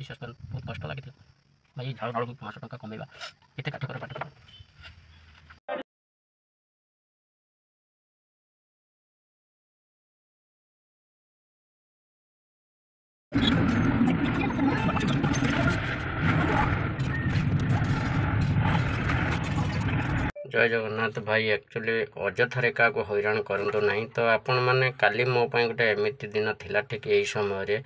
विशेष कर बहुत कष्ट लगी भाई झाड़ झाड़ 500 टंका कमेवा ये काठिकर पाठ जय जगन्नाथ भाई एक्चुअली अजथारे क्या हैरान करूँ ना तो आपण मैंने काली मो गोटे एमती दिन थिला ठीक यही समय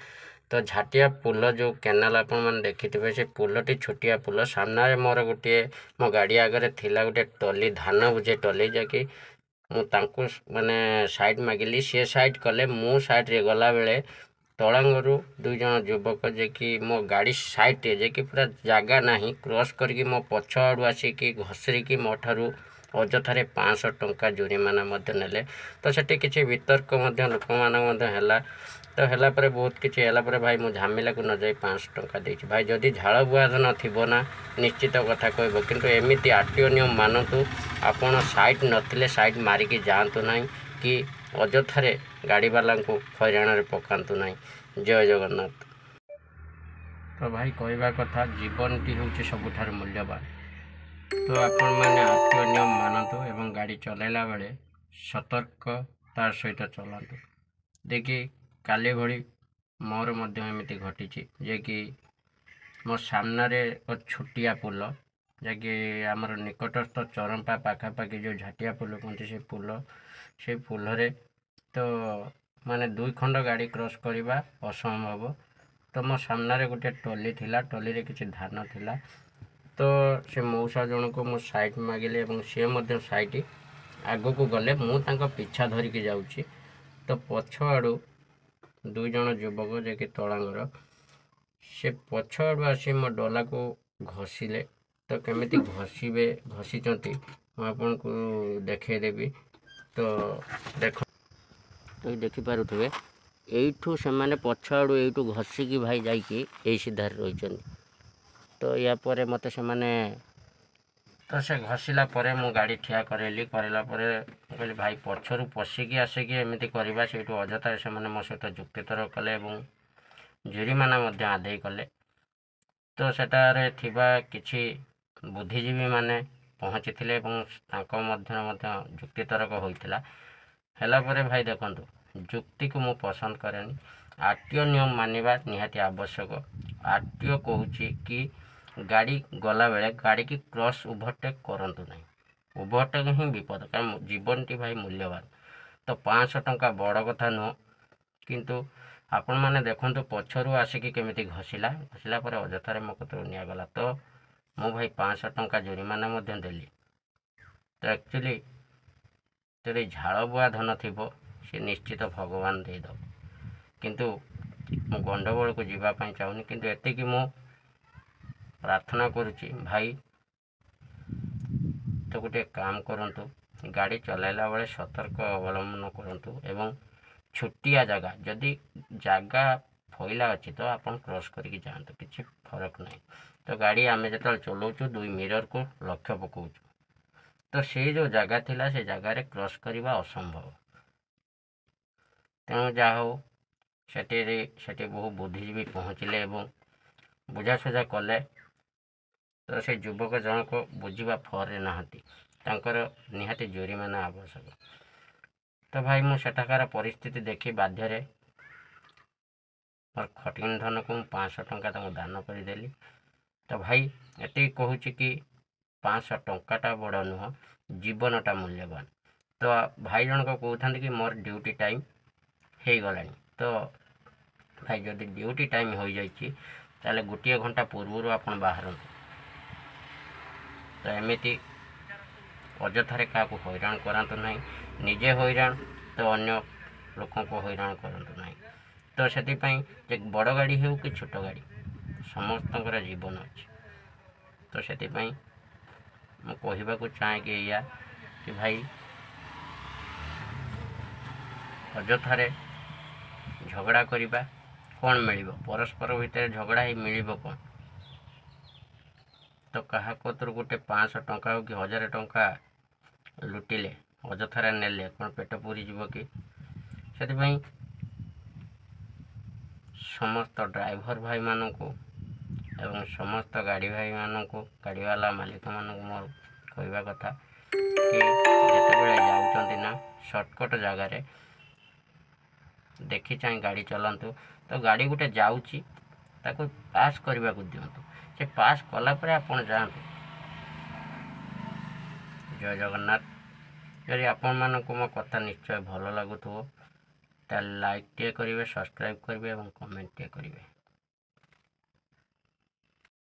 तो झाटिया पुल जो केनाल आपण मैंने देखिथे से पुलटी छोटिया पुल सामने मोर गोटे मो गाड़ी आगे थिला गोटे टली धान बुझे टली जाकि मुझे माने साइड मागिली सी साइड कले मु साइड रे गला बेले तलांगरू दुई जन युवक जे कि मो गाड़ी साइड जे कि पूरा जगह नहीं क्रॉस करके मो पछ आड़ू आसिकी घसरिकी मो ठारू अजथारे 500 टंका जुरीमाना नेले तो सेठी किछि वितर्क लोक माना तो है बहुत किसी है भाई मुझे झामेला को न जाई 500 टंका देछि भाई जदि झाड़ बुआधन थी ना निश्चित कथा कहब किंतु एमती आरटीओ नियम मानतु आपण साइड नथिले साइड मारिकी जातु ना कि अजथारे गाड़ी वाला को हईराण पकातु ना जय जगन्नाथ। तो भाई कहवा कथा जीवनटी हूँ सबुठार मूल्यवान तो आपण मैंने आरटीओ नियम मानतु एवं गाड़ी चलाइला बेले सतर्कतार सहित चलातु देखि काली भली मोर एमती घटी जे कि मो सामने छोटिया पुल जैकि आमर निकटस्थ चरंपा पाखापाखि जो झाटिया पुल कहते से पुल रे तो माने 2 खंड गाड़ी क्रॉस करवा असंभव तो मो सामने गोटे टली थिला टली रे किछि धान थिला तो से मौसा जन को मो साइड मागिले और सी साइड आग को गले मु पीछा धरिकी जाऊँगी तो पछ आड़ू 2 जन युवक जे कि तलांगर से पछ आड़ू आसी मो डला को घसीले तो केमिति घसीबे घसीचंती मु आपन को देखेदेवी तो देख तो देखि पारुथबे एठू से माने पछ आड़ू एठू घसीकी भाई जाइकी एई सीधार रहिचंती तो या परे मते से माने तो से घसीला परे मु गाड़ी ठिया करेली करला परे कहली भाई पछरु पशिकी आसिकी एमिति करबा सेठू अजथा से माने मो सहित जुक्तितर्क कले एवं जुरीमाना मध्य आदाय कले तो सेटारे थिबा किछि बुद्धिजीवी माने पहुँची थिले एवं तांको मध्य जुक्तितर्क होइथिला हैला परे भाई देखंतु जुक्ति को मु पसंद करेनी आरटीओ नियम मानिबा निहाती आवश्यक आरटीओ कहूची कि गाड़ी गला बेले गाड़ी की क्रॉस ओवरटेक करंतु नहीं ओवरटेक ही विपद कारण जीवन टी भाई मूल्यवान तो 500 टंका बड़ कथा नुह किंतु आपण मैंने देखंतु पछरु आसिकी केमिति घसीला पर अजथारे मो कतरु निया गला तो मु भाई 500 टंका जुरीमाना मध्य देली तो एक्चुअली जदि झाड़ बुआ धन थिबो से निश्चित भगवान दे दो किंतु मु गंडगोल को जीवा पाई चाहूनी किंतु एतिकी मु प्रार्थना करुच्ची भाई तो गोटे काम करंतु गाड़ी चलाइला बेले सतर्क अवलंबन करंतु एवं छोटिया जगह जदि जगह फैला अच्छी तो आपन क्रॉस करके जातु किसी फरक नहीं तो गाड़ी आम जो चलाऊँ 2 मिरर को लक्ष्य पकाऊ तो से जो जगह थिला से जगार क्रॉस करवा असंभव तेणु जहा हो सेठी बहु बुद्धिजीवी पहुँचले एवं बुझासुझा कले तो से युवक जनक बुझा फरे नहांती निहाती जुरीमाना आवश्यक तो भाई मुझाकार परिस्थिति देखी बाध्य मोर खटिन धन को 500 टंका दान करदेली तो भाई ये कहूँ कि 500 टंकाटा बड़ नुह जीवनटा मूल्यवान तो भाई जनक कहते कि मोर ड्यूटी टाइम हो गला तो भाई जदि ड्यूटी टाइम हो जाए गोटे घंटा पूर्व आप बाहर तो एमती अजथारे क्या हैरान करातु ना निजे हैरान तो अन्य लोक को हैरान करतु ना तो से बड़ गाड़ी हो कि छोट गाड़ी समस्त जीवन अच्छे तो से कहवाक चाहे कि या कि भाई अजथारे झगड़ा करवा कौन मिल परस्पर भितर झगड़ा ही मिल कौन तो क्या कतर गोटे 500 टंका हो कि 1000 टंका लुटिले अजथारे नेले कौन पेट पूरी जीव कि से समस्त ड्राइवर भाई मान को ଏବଂ ସମସ୍ତ ଗାଡ଼ି ଭାଇମାନଙ୍କୁ ଗାଡ଼ିବାଲା ମାଲିକମାନଙ୍କୁ ମୋର କହିବା କଥା କି ଯେତେବେଳେ ଯାଉଛନ୍ତି ନା ସର୍ଟକଟ୍ ଜାଗାରେ ଦେଖି ଚାହିଁ ଗାଡ଼ି ଚଲାନ୍ତୁ। ତ ଗାଡ଼ି ଗୋଟେ ଯାଉଛି ତାକୁ ପାସ୍ କରିବାକୁ ଦିଅନ୍ତୁ, ସେ ପାସ୍ କଲା ପରେ ଆପଣ ଯାଆନ୍ତୁ। ଜୟ ଜଗନ୍ନାଥ। ଯଦି ଆପଣମାନଙ୍କୁ ମୋ କଥା ନିଶ୍ଚୟ ଭଲ ଲାଗୁଥିବ ତାହେଲେ ଲାଇକ୍ଟିଏ କରିବେ, ସବସ୍କ୍ରାଇବ୍ କରିବେ ଏବଂ କମେଣ୍ଟଟିଏ କରିବେ।